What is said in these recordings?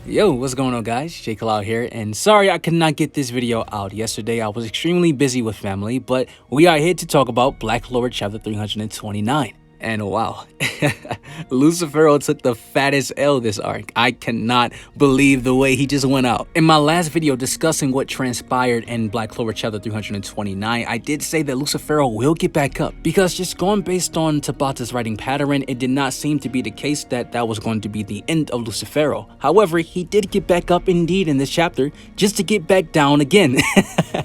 Yo, what's going on guys? J Cloud here, and sorry I could not get this video out yesterday. I was extremely busy with family, but we are here to talk about Black Clover Chapter 329. And wow, Lucifero took the fattest L this arc. I cannot believe the way he just went out. In my last video discussing what transpired in Black Clover Chapter 329, I did say that Lucifero will get back up, because just going based on Tabata's writing pattern, it did not seem to be the case that that was going to be the end of Lucifero. However, he did get back up indeed in this chapter, just to get back down again.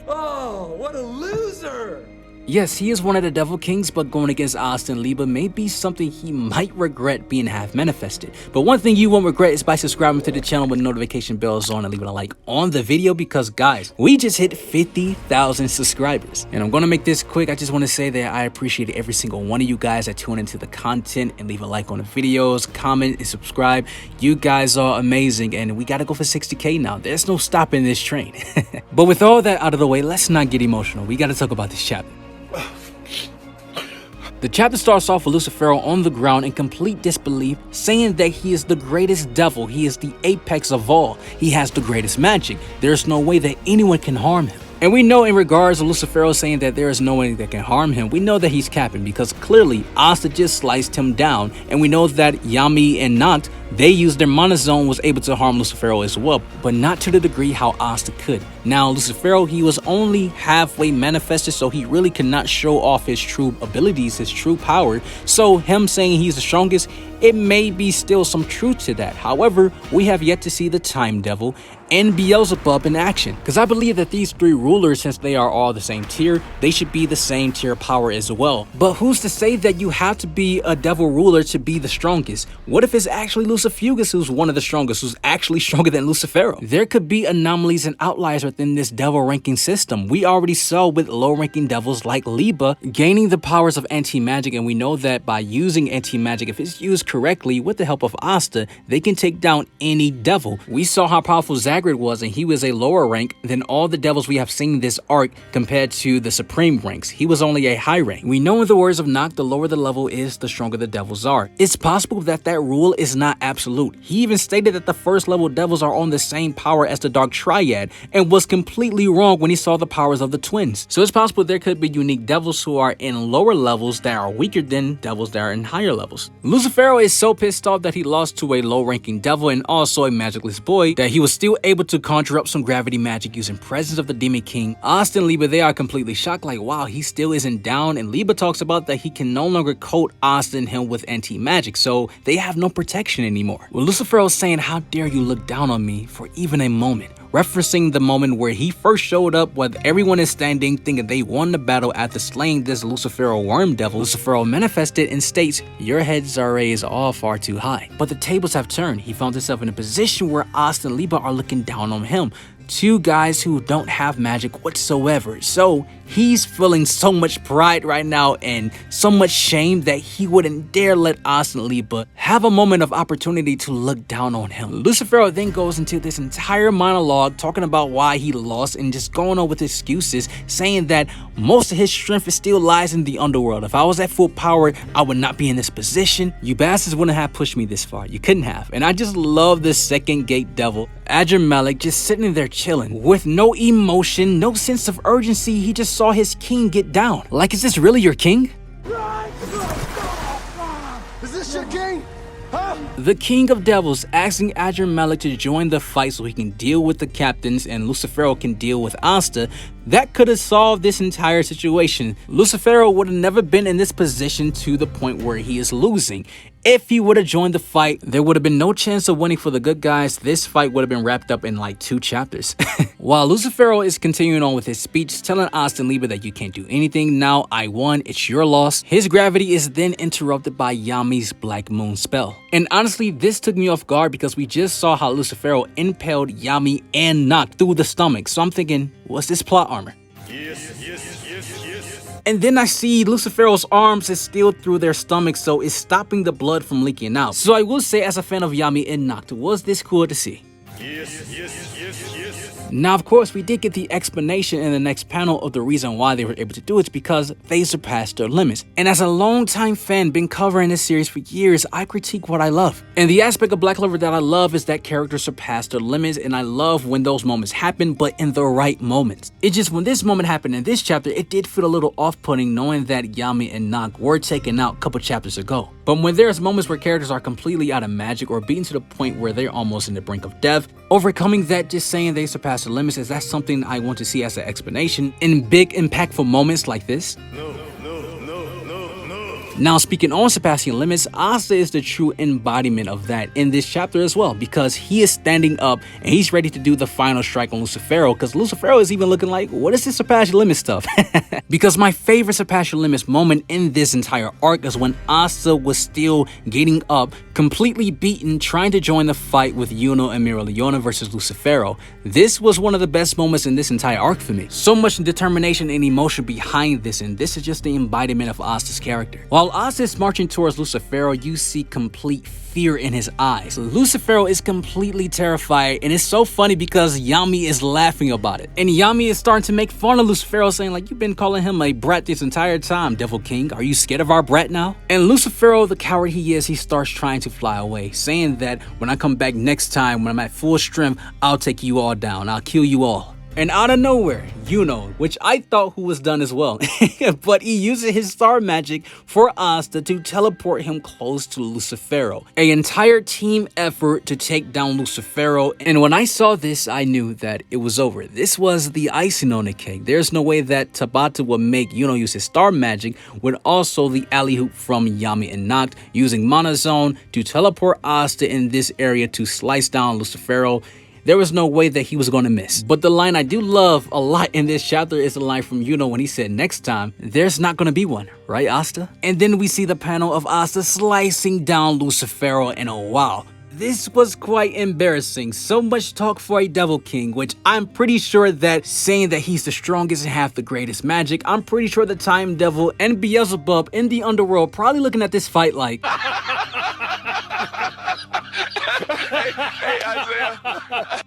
Oh, what a loser! Yes, he is one of the Devil Kings, but going against Asta and Liebe may be something he might regret being half manifested. But one thing you won't regret is by subscribing to the channel with notification bells on and leaving a like on the video, because guys, we just hit 50,000 subscribers. And I'm gonna make this quick. I just want to say that I appreciate every single one of you guys that tune into the content and leave a like on the videos, comment and subscribe. You guys are amazing, and we gotta go for 60K now. There's no stopping this train. But with all that out of the way, let's not get emotional. We gotta talk about this chapter. The chapter starts off with Lucifero on the ground in complete disbelief, saying that he is the greatest devil, he is the apex of all, he has the greatest magic, there's no way that anyone can harm him. And we know in regards to Lucifero saying that there is no one that can harm him, we know that he's capping, because clearly Asta just sliced him down, and we know that Yami and Nacht, they used their monozone, was able to harm Lucifero as well, but not to the degree how Asta could. Now Lucifero, he was only halfway manifested, so he really could not show off his true abilities, his true power, so him saying he's the strongest, it may be still some truth to that. However, we have yet to see the Time Devil and Beelzebub in action, because I believe that these three rulers, since they are all the same tier, they should be the same tier power as well. But who's to say that you have to be a devil ruler to be the strongest? What if it's actually Lucifugus who's one of the strongest, who's actually stronger than Lucifero? There could be anomalies and outliers within this devil ranking system. We already saw with low ranking devils like Liebe gaining the powers of anti-magic, and we know that by using anti-magic, if it's used correctly with the help of Asta, they can take down any devil. We saw how powerful Zagreus was, and he was a lower rank than all the devils we have seen this arc compared to the supreme ranks. He was only a high rank. We know in the words of Nacht, the lower the level is, the stronger the devils are. It's possible that that rule is not absolute. He even stated that the first level devils are on the same power as the Dark Triad, and was completely wrong when he saw the powers of the twins. So it's possible there could be unique devils who are in lower levels that are weaker than devils that are in higher levels. Lucifero is so pissed off that he lost to a low ranking devil and also a magicless boy that he was still able to conjure up some gravity magic using presence of the Demon King. Asta and Liebe, they are completely shocked, like wow, he still isn't down, and Liebe talks about that he can no longer coat Asta and him with anti-magic, so they have no protection anymore. Well, Lucifero is saying, how dare you look down on me for even a moment, referencing the moment where he first showed up when everyone is standing thinking they won the battle after slaying this Lucifero worm devil. Lucifero manifested and states, your heads are raised all far too high. But the tables have turned. He found himself in a position where Asta and Liebe are looking down on him. Two guys who don't have magic whatsoever. So he's feeling so much pride right now and so much shame that he wouldn't dare let Asta and Liebe have a moment of opportunity to look down on him. Lucifero then goes into this entire monologue talking about why he lost and just going on with excuses, saying that most of his strength still lies in the underworld. If I was at full power, I would not be in this position. You bastards wouldn't have pushed me this far. You couldn't have. And I just love the Second Gate Devil Adrammelech just sitting there chilling with no emotion, no sense of urgency. He just saw his king get down. Like, is this really your king? Is this your king? Huh? The King of Devils asking Adrammelech to join the fight so he can deal with the captains and Lucifero can deal with Asta. That could have solved this entire situation. Lucifero would have never been in this position to the point where he is losing. If he would have joined the fight, there would have been no chance of winning for the good guys. This fight would have been wrapped up in like 2 chapters. While Lucifero is continuing on with his speech, telling Asta and Liebe that you can't do anything now, I won, it's your loss, his gravity is then interrupted by Yami's Black Moon spell. And honestly, this took me off guard because we just saw how Lucifero impaled Yami and Nacht through the stomach. So I'm thinking, what's this plot armor? Yes. And then I see Lucifero's arms is still through their stomach, so it's stopping the blood from leaking out. So I will say, as a fan of Yami and Nacht, was this cool to see? Now, of course, we did get the explanation in the next panel of the reason why they were able to do it. It's because they surpassed their limits. And as a longtime fan, been covering this series for years, I critique what I love. And the aspect of Black Clover that I love is that characters surpass their limits, and I love when those moments happen, but in the right moments. It's just when this moment happened in this chapter, it did feel a little off-putting knowing that Yami and Noct were taken out a couple chapters ago. But when there's moments where characters are completely out of magic or beaten to the point where they're almost in the brink of death, overcoming that, just saying they surpass the limits, is that something I want to see as an explanation in big impactful moments like this? Now, speaking on surpassing limits, Asta is the true embodiment of that in this chapter as well, because he is standing up and he's ready to do the final strike on Lucifero, because Lucifero is even looking like, what is this surpass your limit stuff? Because my favorite surpass your limits moment in this entire arc is when Asta was still getting up, completely beaten, trying to join the fight with Yuno and Miraleona versus Lucifero. This was one of the best moments in this entire arc for me. So much determination and emotion behind this, and this is just the embodiment of Asta's character. While Asta is marching towards Lucifero, you see complete fear in his eyes. Lucifero is completely terrified, and it's so funny because Yami is laughing about it. And Yami is starting to make fun of Lucifero, saying like, you've been calling him a brat this entire time, Devil King. Are you scared of our brat now? And Lucifero, the coward he is, he starts trying to fly away, saying that when I come back next time, when I'm at full strength, I'll take you all down. I'll kill you all. And out of nowhere, Yuno, which I thought who was done as well, but he uses his star magic for Asta to teleport him close to Lucifero. An entire team effort to take down Lucifero, and when I saw this, I knew that it was over. This was the icing on the cake. There's no way that Tabata would make Yuno use his star magic with also the alley-oop from Yami and Noct, using Mana Zone to teleport Asta in this area to slice down Lucifero. There was no way that he was going to miss. But the line I do love a lot in this chapter is the line from Yuno when he said, next time, there's not going to be one, right, Asta? And then we see the panel of Asta slicing down Lucifero, and oh wow, this was quite embarrassing. So much talk for a Devil King, which I'm pretty sure that saying that he's the strongest and have the greatest magic, I'm pretty sure the Time Devil and Beelzebub in the underworld probably looking at this fight like...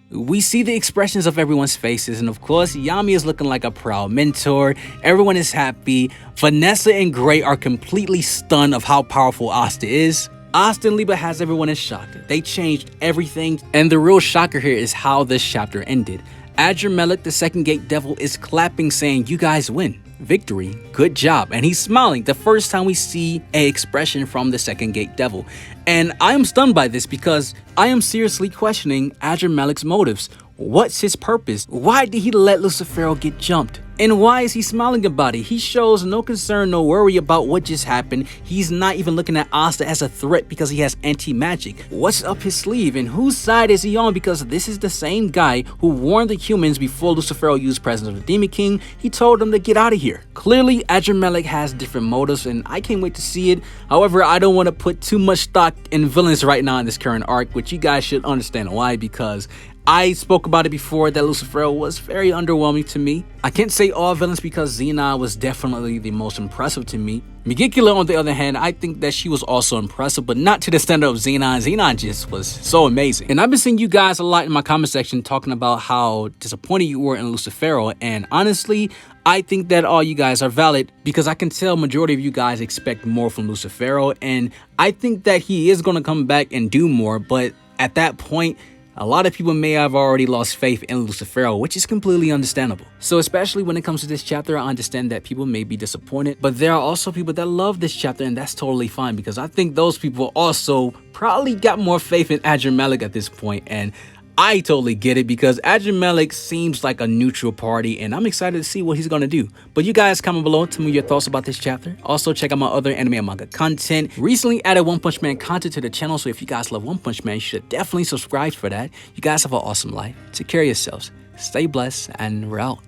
We see the expressions of everyone's faces, and of course, Yami is looking like a proud mentor. Everyone is happy. Vanessa and Gray are completely stunned of how powerful Asta is. Asta and Liebe has everyone in shock. They changed everything, and the real shocker here is how this chapter ended. Adrammelech, the Second Gate Devil, is clapping, saying, you guys win. Victory, good job. And he's smiling, the first time we see an expression from the Second Gate Devil. And I am stunned by this because I am seriously questioning Adrammelech's motives. What's his purpose? Why did he let Lucifero get jumped? And why is he smiling about it? He shows no concern, no worry about what just happened. He's not even looking at Asta as a threat because he has anti-magic. What's up his sleeve, and whose side is he on? Because this is the same guy who warned the humans before Lucifero used presence of the Demon King. He told them to get out of here. Clearly, Adrammelech has different motives, and I can't wait to see it. However, I don't want to put too much stock in villains right now in this current arc, which you guys should understand why, because I spoke about it before that Lucifero was very underwhelming to me. I can't say all villains because Xena was definitely the most impressive to me. Megicula, on the other hand, I think that she was also impressive, but not to the standard of Xena. Xena just was so amazing. And I've been seeing you guys a lot in my comment section talking about how disappointed you were in Lucifero, and honestly, I think that all you guys are valid because I can tell majority of you guys expect more from Lucifero, and I think that he is going to come back and do more, but at that point, a lot of people may have already lost faith in Lucifero, which is completely understandable. So especially when it comes to this chapter, I understand that people may be disappointed, but there are also people that love this chapter, and that's totally fine because I think those people also probably got more faith in Adrammelech at this point, and I totally get it because Adrammelech seems like a neutral party, and I'm excited to see what he's going to do. But you guys comment below, tell me your thoughts about this chapter. Also, check out my other anime and manga content. Recently added One Punch Man content to the channel, so if you guys love One Punch Man, you should definitely subscribe for that. You guys have an awesome life. Take care of yourselves. Stay blessed, and we're out.